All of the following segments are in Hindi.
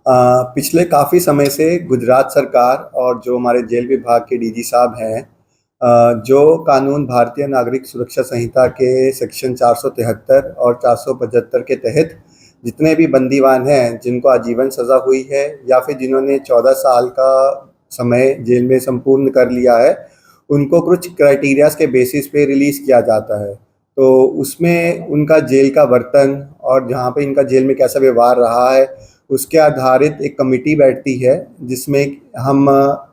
पिछले काफ़ी समय से गुजरात सरकार और जो हमारे जेल विभाग के डीजी साहब हैं, जो कानून भारतीय नागरिक सुरक्षा संहिता के सेक्शन 473 और 475 के तहत जितने भी बंदीवान हैं जिनको आजीवन सज़ा हुई है या फिर जिन्होंने 14 साल का समय जेल में संपूर्ण कर लिया है, उनको कुछ क्राइटेरियाज के बेसिस पे रिलीज़ किया जाता है। तो उसमें उनका जेल का बर्तन और जहाँ पे इनका जेल में कैसा व्यवहार रहा है, उसके आधारित एक कमिटी बैठती है जिसमें हम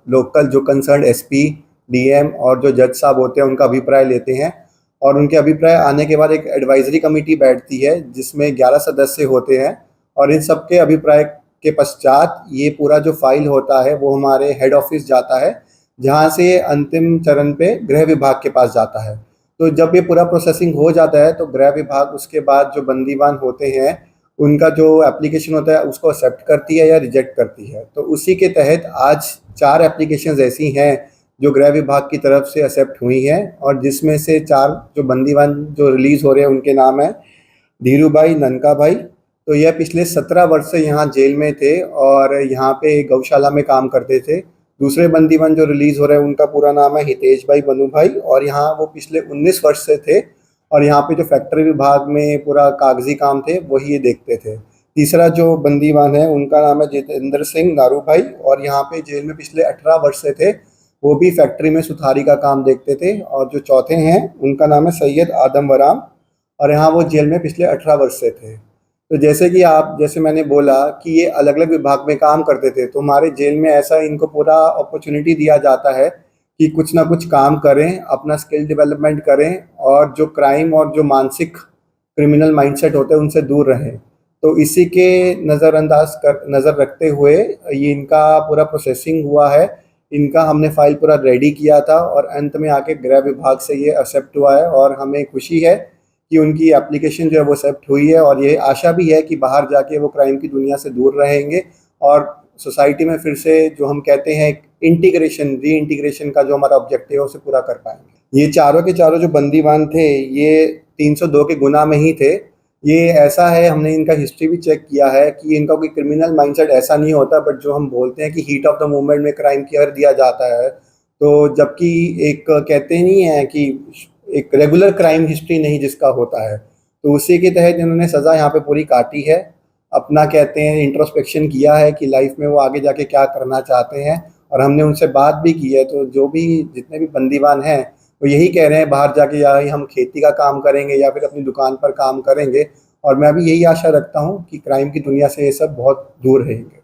लोकल जो कंसर्न एसपी, डीएम और जो जज साहब होते हैं उनका अभिप्राय लेते हैं। और उनके अभिप्राय आने के बाद एक एडवाइजरी कमेटी बैठती है जिसमें 11 सदस्य होते हैं। और इन सब के अभिप्राय के पश्चात ये पूरा जो फाइल होता है वो हमारे हेड ऑफिस जाता है, जहाँ से अंतिम चरण पे गृह विभाग के पास जाता है। तो जब ये पूरा प्रोसेसिंग हो जाता है तो गृह विभाग उसके बाद जो बंदीवान होते हैं उनका जो एप्लीकेशन होता है उसको एक्सेप्ट करती है या रिजेक्ट करती है। तो उसी के तहत आज 4 एप्लीकेशंस ऐसी हैं जो गृह विभाग की तरफ से एक्सेप्ट हुई हैं, और जिसमें से 4 जो बंदीवान जो रिलीज़ हो रहे हैं उनके नाम हैं धीरू भाई, ननका भाई। तो यह पिछले 17 वर्ष से यहाँ जेल में थे और यहाँ पे गौशाला में काम करते थे। दूसरे बंदीवान जो रिलीज़ हो रहे हैं उनका पूरा नाम है हितेश भाई, बनू भाई, और यहाँ वो पिछले 19 वर्ष से थे और यहाँ पे जो फैक्ट्री विभाग में पूरा कागजी काम थे वही ये देखते थे। तीसरा जो बंदीवान है उनका नाम है जितेंद्र सिंह नारू भाई, और यहाँ पे जेल में पिछले 18 वर्ष से थे, वो भी फैक्ट्री में सुथारी का काम देखते थे। और जो चौथे हैं उनका नाम है सैयद आदम वराम, और यहाँ वो जेल में पिछले 18 वर्ष से थे। तो जैसे मैंने बोला कि ये अलग अलग विभाग में काम करते थे, तो हमारे जेल में ऐसा इनको पूरा अपॉर्चुनिटी दिया जाता है कि कुछ ना कुछ काम करें, अपना स्किल डेवलपमेंट करें और जो क्राइम और जो मानसिक क्रिमिनल माइंडसेट होते हैं उनसे दूर रहें। तो इसी के नज़र रखते हुए ये इनका पूरा प्रोसेसिंग हुआ है। इनका हमने फाइल पूरा रेडी किया था और अंत में आके गृह विभाग से ये एक्सेप्ट हुआ है, और हमें खुशी है कि उनकी एप्लीकेशन जो है वो एक्सेप्ट हुई है। और ये आशा भी है कि बाहर जाके वो क्राइम की दुनिया से दूर रहेंगे और सोसाइटी में फिर से जो हम कहते हैं री इंटीग्रेशन का जो हमारा ऑब्जेक्टिव है उसे पूरा कर पाएंगे। ये चारों के चारों जो बंदीवान थे ये 302 के गुना में ही थे। ये ऐसा है, हमने इनका हिस्ट्री भी चेक किया है कि इनका कोई क्रिमिनल माइंडसेट ऐसा नहीं होता, बट जो हम बोलते हैं कि हीट ऑफ द मोमेंट में क्राइम कर दिया जाता है। तो जबकि एक कहते नहीं है कि एक रेगुलर क्राइम हिस्ट्री नहीं जिसका होता है, तो उसी के तहत इन्होंने सज़ा यहाँ पे पूरी काटी है। अपना कहते हैं इंट्रोस्पेक्शन किया है कि लाइफ में वो आगे जाके क्या करना चाहते हैं, और हमने उनसे बात भी की है। तो जो भी जितने भी बंदीवान हैं वो यही कह रहे हैं बाहर जाके या ही हम खेती का काम करेंगे या फिर अपनी दुकान पर काम करेंगे। और मैं भी यही आशा रखता हूँ कि क्राइम की दुनिया से ये सब बहुत दूर रहेंगे।